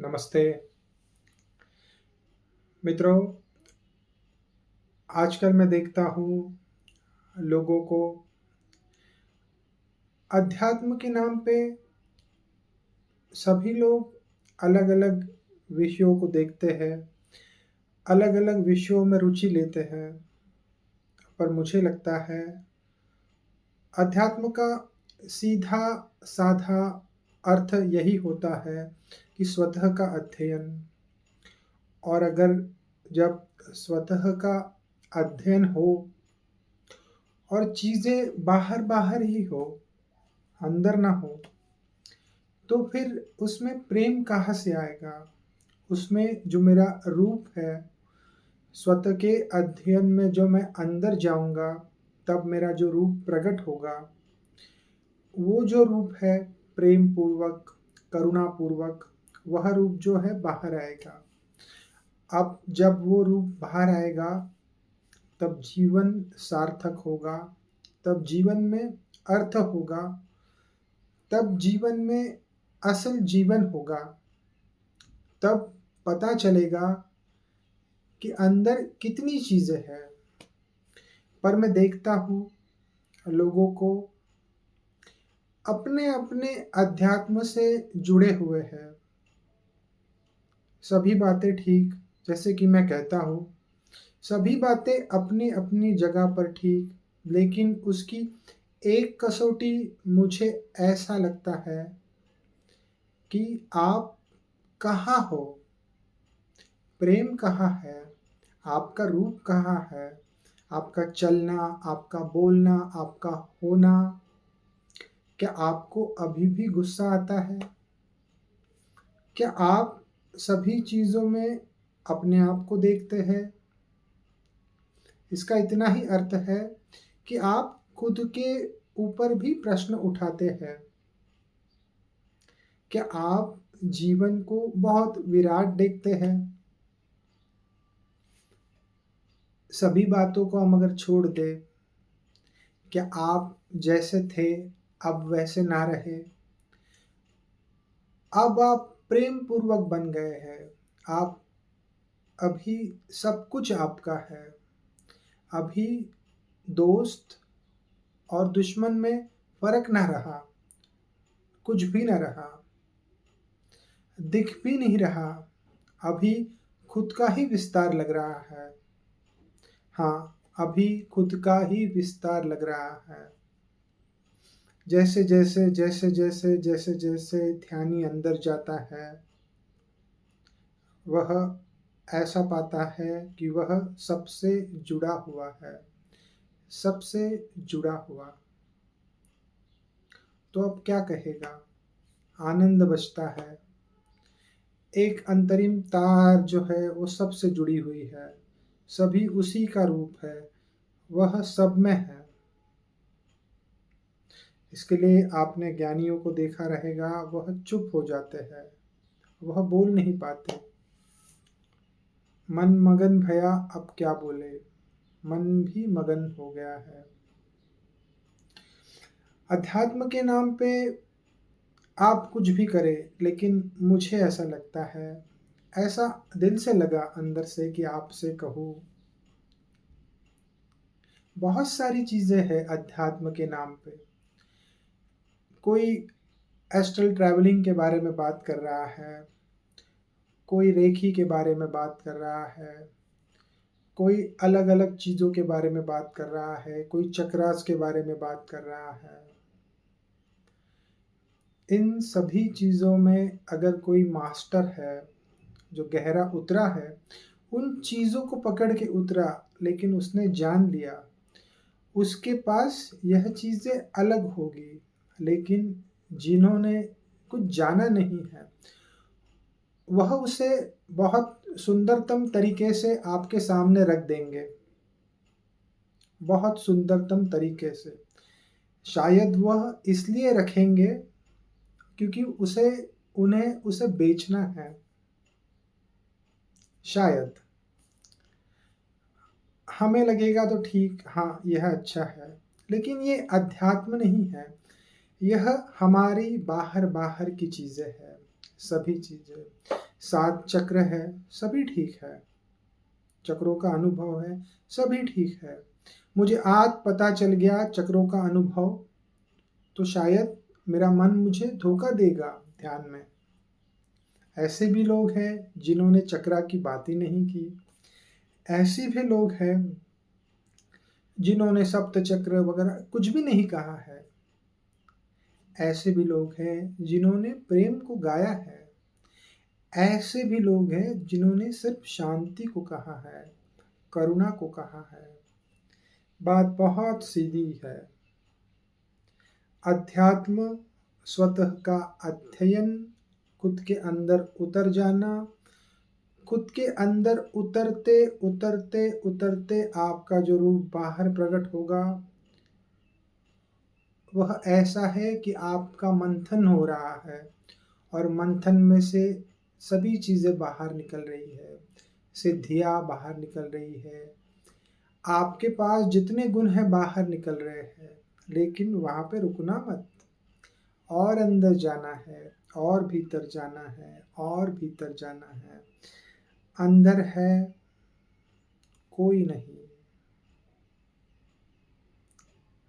नमस्ते मित्रों। आजकल मैं देखता हूँ लोगों को अध्यात्म के नाम पे सभी लोग अलग-अलग विषयों को देखते हैं, अलग-अलग विषयों में रुचि लेते हैं। पर मुझे लगता है अध्यात्म का सीधा-साधा अर्थ यही होता है कि स्वतः का अध्ययन। और अगर जब स्वतः का अध्ययन हो और चीज़ें बाहर-बाहर ही हो, अंदर ना हो, तो फिर उसमें प्रेम कहाँ से आएगा? उसमें जो मेरा रूप है, स्वतः के अध्ययन में जो मैं अंदर जाऊँगा, तब मेरा जो रूप प्रकट होगा, वो जो रूप है प्रेम पूर्वक, करुणा पूर्वक, वह रूप जो है बाहर आएगा। अब जब वो रूप बाहर आएगा, तब जीवन सार्थक होगा, तब जीवन में अर्थ होगा, तब जीवन में असल जीवन होगा। तब पता चलेगा कि अंदर कितनी चीज़ें हैं। पर मैं देखता हूँ लोगों को अपने-अपने अध्यात्म से जुड़े हुए हैं। सभी बातें ठीक, जैसे कि मैं कहता हूँ, सभी बातें अपनी-अपनी जगह पर ठीक, लेकिन उसकी एक कसौटी मुझे ऐसा लगता है कि आप कहाँ हो? प्रेम कहाँ है? आपका रूप कहाँ है? आपका चलना, आपका बोलना, आपका होना, क्या आपको अभी भी गुस्सा आता है? क्या आप सभी चीज़ों में अपने आप को देखते हैं? इसका इतना ही अर्थ है कि आप खुद के ऊपर भी प्रश्न उठाते हैं। क्या आप जीवन को बहुत विराट देखते हैं? सभी बातों को हम अगर छोड़ दें, क्या आप जैसे थे अब वैसे ना रहे? अब आप प्रेम पूर्वक बन गए हैं। आप अभी सब कुछ आपका है। अभी दोस्त और दुश्मन में फ़र्क ना रहा, कुछ भी ना रहा, दिख भी नहीं रहा। अभी खुद का ही विस्तार लग रहा है। हाँ, अभी खुद का ही विस्तार लग रहा है। जैसे-जैसे ध्यानी अंदर जाता है, वह ऐसा पाता है कि वह सबसे जुड़ा हुआ है, सबसे जुड़ा हुआ। तो अब क्या कहेगा? आनंद बचता है। एक अंतरिम तार जो है वो सबसे जुड़ी हुई है, सभी उसी का रूप है, वह सब में है। इसके लिए आपने ज्ञानियों को देखा रहेगा, वह चुप हो जाते हैं, वह बोल नहीं पाते। मन मगन भया, अब क्या बोले, मन भी मगन हो गया है। अध्यात्म के नाम पे आप कुछ भी करें, लेकिन मुझे ऐसा लगता है, ऐसा दिल से लगा अंदर से कि आपसे कहूँ, बहुत सारी चीज़ें हैं अध्यात्म के नाम पे। कोई एस्ट्रल ट्रैवलिंग के बारे में बात कर रहा है, कोई रेकी के बारे में बात कर रहा है, कोई अलग-अलग चीज़ों के बारे में बात कर रहा है, कोई चक्रास के बारे में बात कर रहा है। इन सभी चीज़ों में अगर कोई मास्टर है, जो गहरा उतरा है, उन चीज़ों को पकड़ के उतरा, लेकिन उसने जान लिया, उसके पास यह चीज़ें अलग होगी, लेकिन जिन्होंने कुछ जाना नहीं है, वह उसे बहुत सुंदरतम तरीके से आपके सामने रख देंगे, बहुत सुंदरतम तरीके से। शायद वह इसलिए रखेंगे क्योंकि उन्हें उसे बेचना है, शायद। हमें लगेगा तो ठीक, हाँ, यह अच्छा है, लेकिन ये अध्यात्म नहीं है, यह हमारी बाहर-बाहर की चीज़ें हैं, सभी चीज़ें। 7 चक्र है, सभी ठीक है, चक्रों का अनुभव है, सभी ठीक है। मुझे आज पता चल गया चक्रों का अनुभव, तो शायद मेरा मन मुझे धोखा देगा ध्यान में। ऐसे भी लोग हैं जिन्होंने चक्रा की बात ही नहीं की। ऐसे भी लोग हैं जिन्होंने सप्त चक्र वगैरह कुछ भी नहीं कहा है। ऐसे भी लोग हैं जिन्होंने प्रेम को गाया है। ऐसे भी लोग हैं जिन्होंने सिर्फ शांति को कहा है, करुणा को कहा है। बात बहुत सीधी है। अध्यात्म स्वतः का अध्ययन, खुद के अंदर उतर जाना, खुद के अंदर उतरते उतरते उतरते आपका जो रूप बाहर प्रकट होगा वह ऐसा है कि आपका मंथन हो रहा है और मंथन में से सभी चीज़ें बाहर निकल रही है, सिद्धियाँ बाहर निकल रही है, आपके पास जितने गुण हैं बाहर निकल रहे हैं। लेकिन वहाँ पे रुकना मत, और अंदर जाना है, और भीतर जाना है, और भीतर जाना है। अंदर है कोई नहीं,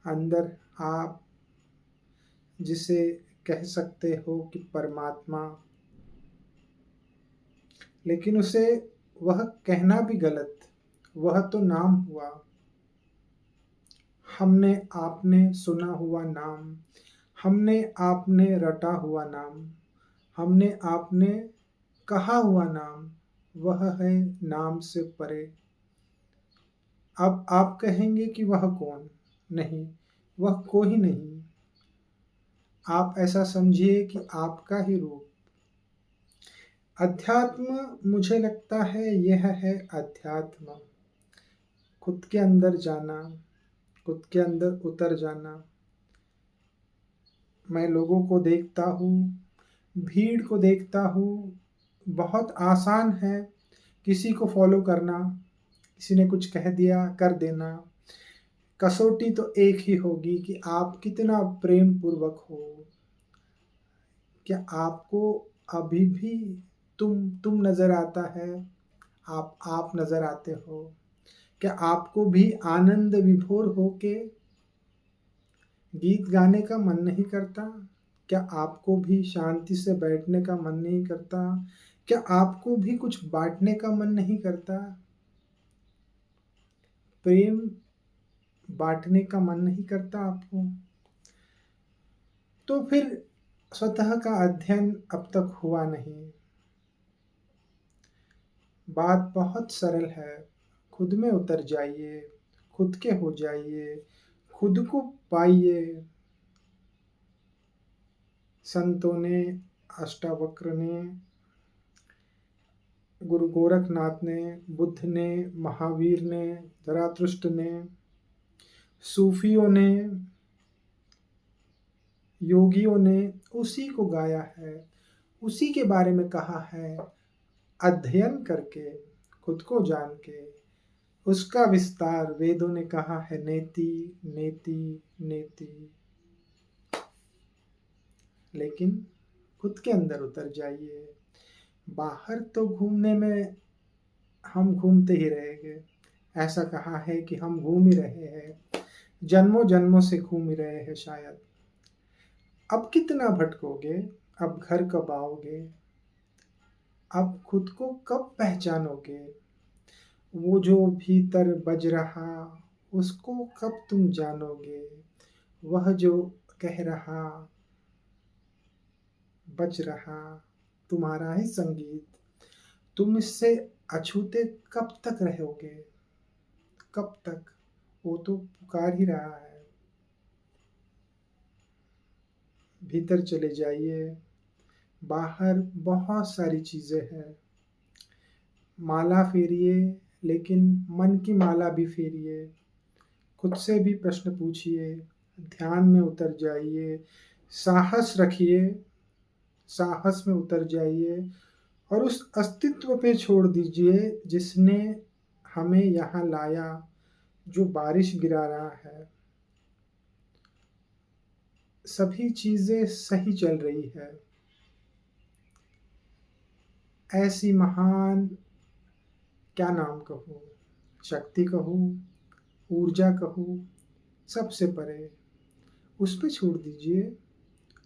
अंदर आप जिसे कह सकते हो कि परमात्मा, लेकिन उसे वह कहना भी गलत, वह तो नाम हुआ। हमने आपने सुना हुआ नाम, हमने आपने रटा हुआ नाम, हमने आपने कहा हुआ नाम, वह है नाम से परे। अब आप कहेंगे कि वह कौन? नहीं, वह कोई नहीं। आप ऐसा समझिए कि आपका ही रूप। अध्यात्म, मुझे लगता है यह है अध्यात्म, खुद के अंदर जाना, खुद के अंदर उतर जाना। मैं लोगों को देखता हूँ, भीड़ को देखता हूँ, बहुत आसान है किसी को फॉलो करना, किसी ने कुछ कह दिया कर देना। कसौटी तो एक ही होगी कि आप कितना प्रेम पूर्वक हो। क्या आपको अभी भी तुम नजर आता है? आप नजर आते हो? क्या आपको भी आनंद विभोर होके गीत गाने का मन नहीं करता? क्या आपको भी शांति से बैठने का मन नहीं करता? क्या आपको भी कुछ बांटने का मन नहीं करता? प्रेम बांटने का मन नहीं करता आपको? तो फिर स्वतः का अध्ययन अब तक हुआ नहीं। बात बहुत सरल है। खुद में उतर जाइए, खुद के हो जाइए, खुद को पाइए। संतों ने, अष्टावक्र ने, गुरु गोरखनाथ ने, बुद्ध ने, महावीर ने, धरातृष्ट ने, सूफियों ने, योगियों ने उसी को गाया है, उसी के बारे में कहा है। अध्ययन करके, खुद को जान के, उसका विस्तार वेदों ने कहा है, नेति नेति नेति। लेकिन खुद के अंदर उतर जाइए। बाहर तो घूमने में हम घूमते ही रहेंगे। ऐसा कहा है कि हम घूम ही रहे हैं, जन्मों जन्मों से घूम ही रहे हैं शायद। अब कितना भटकोगे? अब घर कब आओगे? अब खुद को कब पहचानोगे? वो जो भीतर बज रहा, उसको कब तुम जानोगे? वह जो कह रहा, बज रहा, तुम्हारा ही संगीत, तुम इससे अछूते कब तक रहोगे? कब तक? वो तो पुकार ही रहा है। भीतर चले जाइए। बाहर बहुत सारी चीज़ें हैं। माला फेरिए, लेकिन मन की माला भी फेरिए। खुद से भी प्रश्न पूछिए, ध्यान में उतर जाइए, साहस रखिए, साहस में उतर जाइए और उस अस्तित्व पे छोड़ दीजिए जिसने हमें यहाँ लाया, जो बारिश गिरा रहा है। सभी चीज़ें सही चल रही है। ऐसी महान, क्या नाम कहूँ, शक्ति कहूँ, ऊर्जा कहूँ, सबसे परे, उस पे छोड़ दीजिए।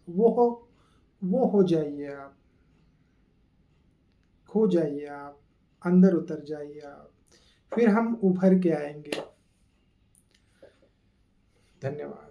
वो हो जाइए आप, खो जाइए आप, अंदर उतर जाइए आप, फिर हम उभर के आएंगे। धन्यवाद।